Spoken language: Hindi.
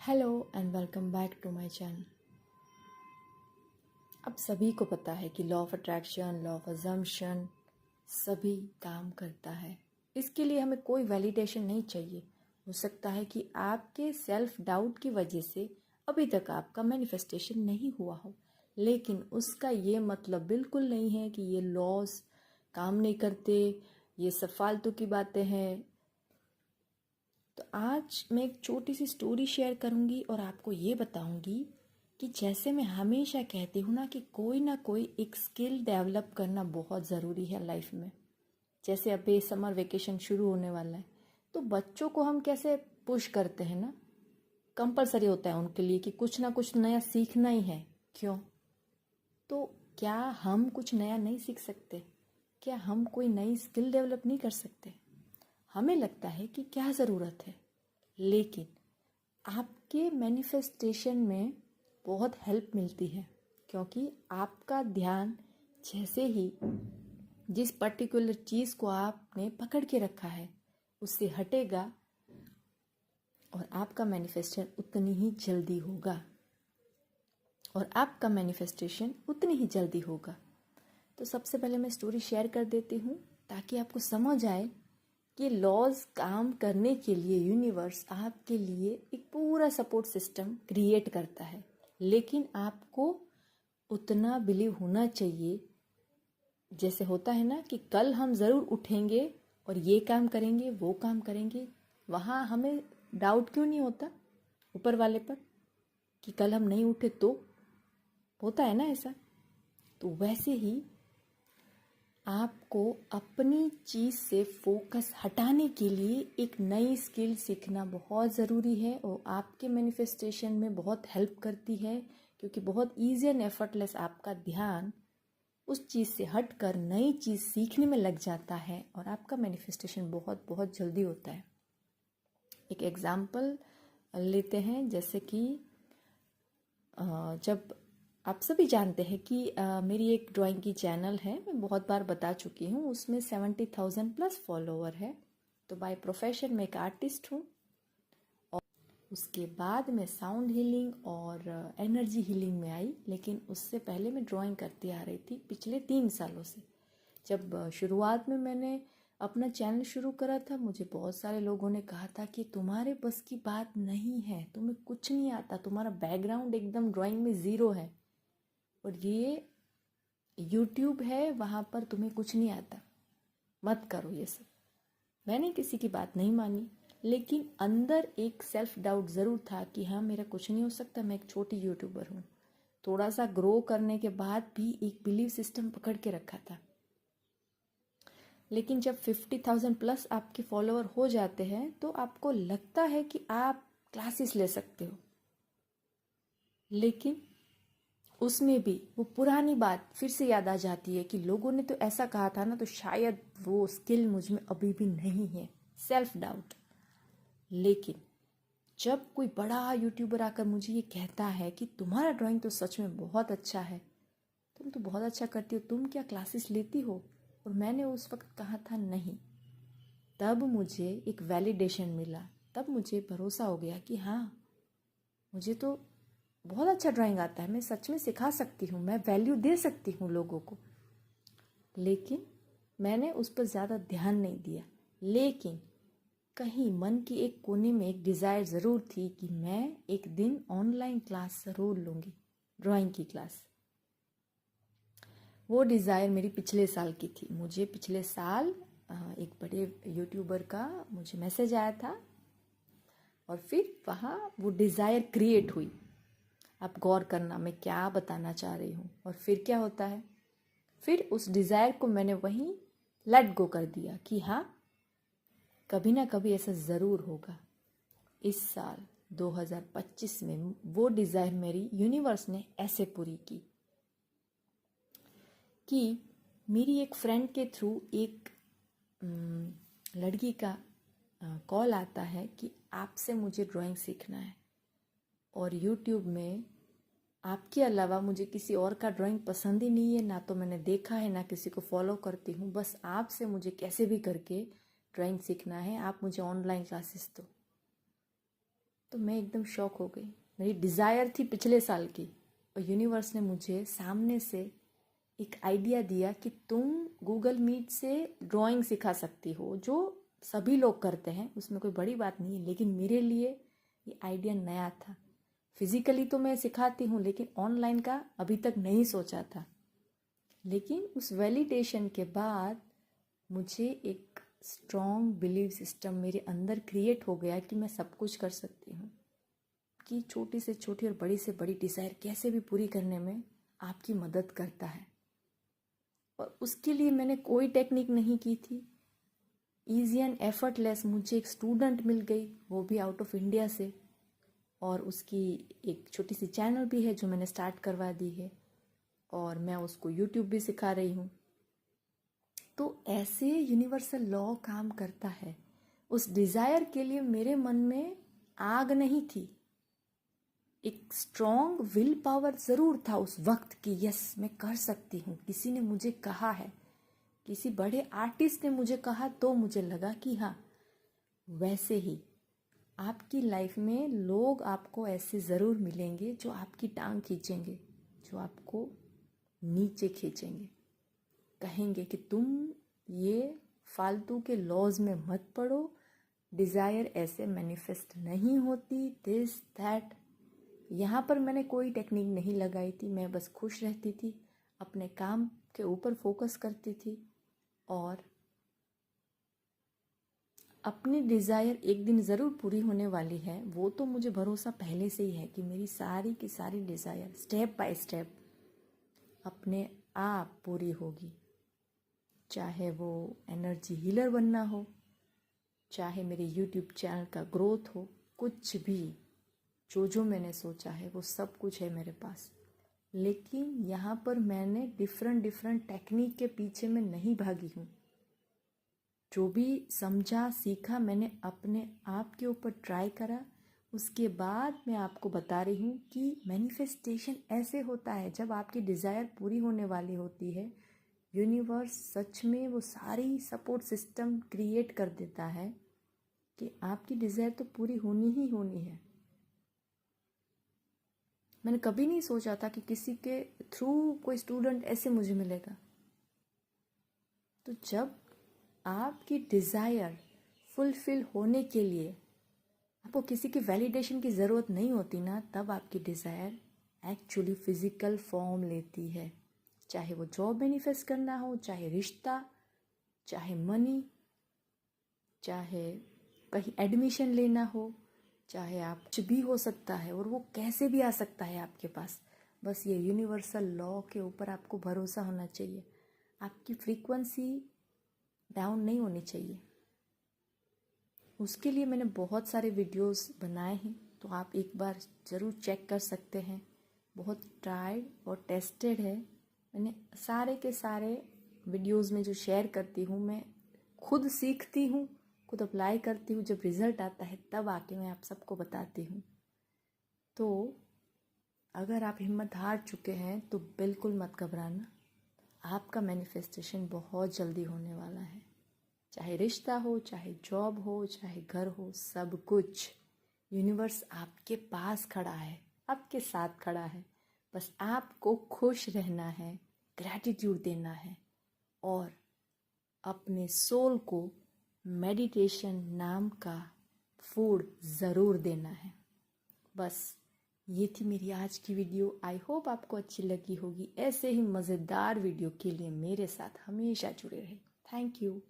Hello and welcome back to my channel. अब सभी को पता है कि law of attraction, law of assumption सभी काम करता है। इसके लिए हमें कोई वैलिडेशन नहीं चाहिए। हो सकता है कि आपके सेल्फ डाउट की वजह से अभी तक आपका मैनिफेस्टेशन नहीं हुआ हो, लेकिन उसका ये मतलब बिल्कुल नहीं है कि ये लॉज काम नहीं करते, ये सब फालतू की बातें हैं। तो आज मैं एक छोटी सी स्टोरी शेयर करूंगी और आपको ये बताऊंगी कि जैसे मैं हमेशा कहती हूँ ना कि कोई ना कोई एक स्किल डेवलप करना बहुत ज़रूरी है लाइफ में। जैसे अभी समर वेकेशन शुरू होने वाला है, तो बच्चों को हम कैसे पुश करते हैं ना, कंपलसरी होता है उनके लिए कि कुछ ना कुछ नया सीखना ही है। क्यों? तो क्या हम कुछ नया नहीं सीख सकते? क्या हम कोई नई स्किल डेवलप नहीं कर सकते? हमें लगता है कि क्या ज़रूरत है, लेकिन आपके मैनिफेस्टेशन में बहुत हेल्प मिलती है, क्योंकि आपका ध्यान जैसे ही जिस पर्टिकुलर चीज़ को आपने पकड़ के रखा है उससे हटेगा और आपका मैनिफेस्टेशन उतनी ही जल्दी होगा तो सबसे पहले मैं स्टोरी शेयर कर देती हूँ ताकि आपको समझ आए कि लॉज काम करने के लिए यूनिवर्स आपके लिए एक पूरा सपोर्ट सिस्टम क्रिएट करता है। लेकिन आपको उतना बिलीव होना चाहिए। जैसे होता है ना कि कल हम ज़रूर उठेंगे और ये काम करेंगे, वो काम करेंगे, वहाँ हमें डाउट क्यों नहीं होता ऊपर वाले पर कि कल हम नहीं उठे तो? होता है ना ऐसा। तो वैसे ही आपको अपनी चीज़ से फोकस हटाने के लिए एक नई स्किल सीखना बहुत ज़रूरी है और आपके मैनिफेस्टेशन में बहुत हेल्प करती है, क्योंकि बहुत ईजी एंड एफर्टलेस आपका ध्यान उस चीज़ से हटकर नई चीज़ सीखने में लग जाता है और आपका मैनिफेस्टेशन बहुत बहुत जल्दी होता है। एक एग्जाम्पल लेते हैं, जैसे कि जब आप सभी जानते हैं कि मेरी एक ड्राइंग की चैनल है, मैं बहुत बार बता चुकी हूँ, उसमें 70,000 प्लस फॉलोवर है। तो बाय प्रोफेशन मैं एक आर्टिस्ट हूँ और उसके बाद मैं साउंड हीलिंग और एनर्जी हीलिंग में आई। लेकिन उससे पहले मैं ड्राइंग करती आ रही थी पिछले 3 सालों से। जब शुरुआत में मैंने अपना चैनल शुरू करा था, मुझे बहुत सारे लोगों ने कहा था कि तुम्हारे बस की बात नहीं है, तुम्हें कुछ नहीं आता, तुम्हारा बैकग्राउंड एकदम ड्राइंग में ज़ीरो है और ये यूट्यूब है, वहाँ पर तुम्हें कुछ नहीं आता, मत करो ये सब। मैंने किसी की बात नहीं मानी, लेकिन अंदर एक सेल्फ डाउट ज़रूर था कि हाँ, मेरा कुछ नहीं हो सकता, मैं एक छोटी यूट्यूबर हूँ। थोड़ा सा ग्रो करने के बाद भी एक बिलीव सिस्टम पकड़ के रखा था। लेकिन जब 50,000 प्लस आपके फॉलोअर हो जाते हैं तो आपको लगता है कि आप क्लासेस ले सकते हो, लेकिन उसमें भी वो पुरानी बात फिर से याद आ जाती है कि लोगों ने तो ऐसा कहा था ना, तो शायद वो स्किल मुझ में अभी भी नहीं है, सेल्फ डाउट। लेकिन जब कोई बड़ा यूट्यूबर आकर मुझे ये कहता है कि तुम्हारा ड्राइंग तो सच में बहुत अच्छा है, तुम तो बहुत अच्छा करती हो, तुम क्या क्लासेस लेती हो? और मैंने उस वक्त कहा था नहीं। तब मुझे एक वैलिडेशन मिला, तब मुझे भरोसा हो गया कि हाँ, मुझे तो बहुत अच्छा ड्राइंग आता है, मैं सच में सिखा सकती हूँ, मैं वैल्यू दे सकती हूँ लोगों को। लेकिन मैंने उस पर ज़्यादा ध्यान नहीं दिया। लेकिन कहीं मन की एक कोने में एक डिज़ायर ज़रूर थी कि मैं एक दिन ऑनलाइन क्लास ज़रूर लूँगी, ड्राइंग की क्लास। वो डिज़ायर मेरी पिछले साल की थी। मुझे पिछले साल एक बड़े यूट्यूबर का मुझे मैसेज आया था और फिर वहाँ वो डिज़ायर क्रिएट हुई। आप गौर करना मैं क्या बताना चाह रही हूँ। और फिर क्या होता है, फिर उस डिज़ायर को मैंने वहीं लेट गो कर दिया कि हाँ, कभी ना कभी ऐसा ज़रूर होगा। इस साल 2025 में वो डिज़ायर मेरी यूनिवर्स ने ऐसे पूरी की कि मेरी एक फ्रेंड के थ्रू एक लड़की का कॉल आता है कि आपसे मुझे ड्राइंग सीखना है और यूट्यूब में आपके अलावा मुझे किसी और का ड्राइंग पसंद ही नहीं है, ना तो मैंने देखा है, ना किसी को फॉलो करती हूँ, बस आपसे मुझे कैसे भी करके ड्राइंग सीखना है, आप मुझे ऑनलाइन क्लासेस दो। तो मैं एकदम शॉक हो गई। मेरी डिज़ायर थी पिछले साल की, और यूनिवर्स ने मुझे सामने से एक आइडिया दिया कि तुम गूगल मीट से ड्राइंग सिखा सकती हो, जो सभी लोग करते हैं, उसमें कोई बड़ी बात नहीं है। लेकिन मेरे लिए ये आइडिया नया था। फिजिकली तो मैं सिखाती हूँ, लेकिन ऑनलाइन का अभी तक नहीं सोचा था। लेकिन उस वैलिडेशन के बाद मुझे एक स्ट्रॉन्ग बिलीव सिस्टम मेरे अंदर क्रिएट हो गया कि मैं सब कुछ कर सकती हूँ, कि छोटी से छोटी और बड़ी से बड़ी डिज़ायर कैसे भी पूरी करने में आपकी मदद करता है। और उसके लिए मैंने कोई टेक्निक नहीं की थी। ईजी एंड एफर्टलेस मुझे एक स्टूडेंट मिल गई, वो भी आउट ऑफ इंडिया से, और उसकी एक छोटी सी चैनल भी है जो मैंने स्टार्ट करवा दी है, और मैं उसको यूट्यूब भी सिखा रही हूँ। तो ऐसे यूनिवर्सल लॉ काम करता है। उस डिज़ायर के लिए मेरे मन में आग नहीं थी, एक स्ट्रॉन्ग विल पावर ज़रूर था उस वक्त कि यस मैं कर सकती हूँ। किसी ने मुझे कहा है, किसी बड़े आर्टिस्ट ने मुझे कहा, तो मुझे लगा कि हाँ। वैसे ही आपकी लाइफ में लोग आपको ऐसे ज़रूर मिलेंगे जो आपकी टांग खींचेंगे, जो आपको नीचे खींचेंगे, कहेंगे कि तुम ये फालतू के लॉज में मत पड़ो, डिज़ायर ऐसे मैनिफेस्ट नहीं होती, दिस दैट। यहाँ पर मैंने कोई टेक्निक नहीं लगाई थी, मैं बस खुश रहती थी, अपने काम के ऊपर फोकस करती थी, और अपनी डिज़ायर एक दिन ज़रूर पूरी होने वाली है। वो तो मुझे भरोसा पहले से ही है कि मेरी सारी की सारी डिज़ायर स्टेप बाय स्टेप अपने आप पूरी होगी। चाहे वो एनर्जी हीलर बनना हो, चाहे मेरे यूट्यूब चैनल का ग्रोथ हो, कुछ भी जो मैंने सोचा है वो सब कुछ है मेरे पास। लेकिन यहाँ पर मैंने डिफरेंट टेक्निक के पीछे मैं नहीं भागी हूँ। जो भी समझा सीखा मैंने अपने आप के ऊपर ट्राई करा। उसके बाद मैं आपको बता रही हूँ कि मैनिफेस्टेशन ऐसे होता है, जब आपकी डिज़ायर पूरी होने वाली होती है, यूनिवर्स सच में वो सारी सपोर्ट सिस्टम क्रिएट कर देता है कि आपकी डिज़ायर तो पूरी होनी ही होनी है। मैंने कभी नहीं सोचा था कि किसी के थ्रू कोई स्टूडेंट ऐसे मुझे मिलेगा। तो जब आपकी डिज़ायर फुलफिल होने के लिए आपको किसी की वैलिडेशन की ज़रूरत नहीं होती ना, तब आपकी डिज़ायर एक्चुअली फिज़िकल फॉर्म लेती है। चाहे वो जॉब मैनिफेस्ट करना हो, चाहे रिश्ता, चाहे मनी, चाहे कहीं एडमिशन लेना हो, चाहे आप कुछ भी हो सकता है, और वो कैसे भी आ सकता है आपके पास। बस ये यूनिवर्सल लॉ के ऊपर आपको भरोसा होना चाहिए। आपकी फ्रीक्वेंसी डाउन नहीं होनी चाहिए। उसके लिए मैंने बहुत सारे वीडियोस बनाए हैं, तो आप एक बार ज़रूर चेक कर सकते हैं। बहुत ट्राइड और टेस्टेड है। मैंने सारे के सारे वीडियोस में जो शेयर करती हूँ, मैं खुद सीखती हूँ, खुद अप्लाई करती हूँ। जब रिज़ल्ट आता है तब आके मैं आप सबको बताती हूँ। तो अगर आप हिम्मत हार चुके हैं तो बिल्कुल मत घबराना, आपका मैनिफेस्टेशन बहुत जल्दी होने वाला है। चाहे रिश्ता हो, चाहे जॉब हो, चाहे घर हो, सब कुछ यूनिवर्स आपके पास खड़ा है, आपके साथ खड़ा है। बस आपको खुश रहना है, ग्रैटिट्यूड देना है, और अपने सोल को मेडिटेशन नाम का फूड ज़रूर देना है। बस ये थी मेरी आज की वीडियो। आई होप आपको अच्छी लगी होगी। ऐसे ही मज़ेदार वीडियो के लिए मेरे साथ हमेशा जुड़े रहें। Thank you.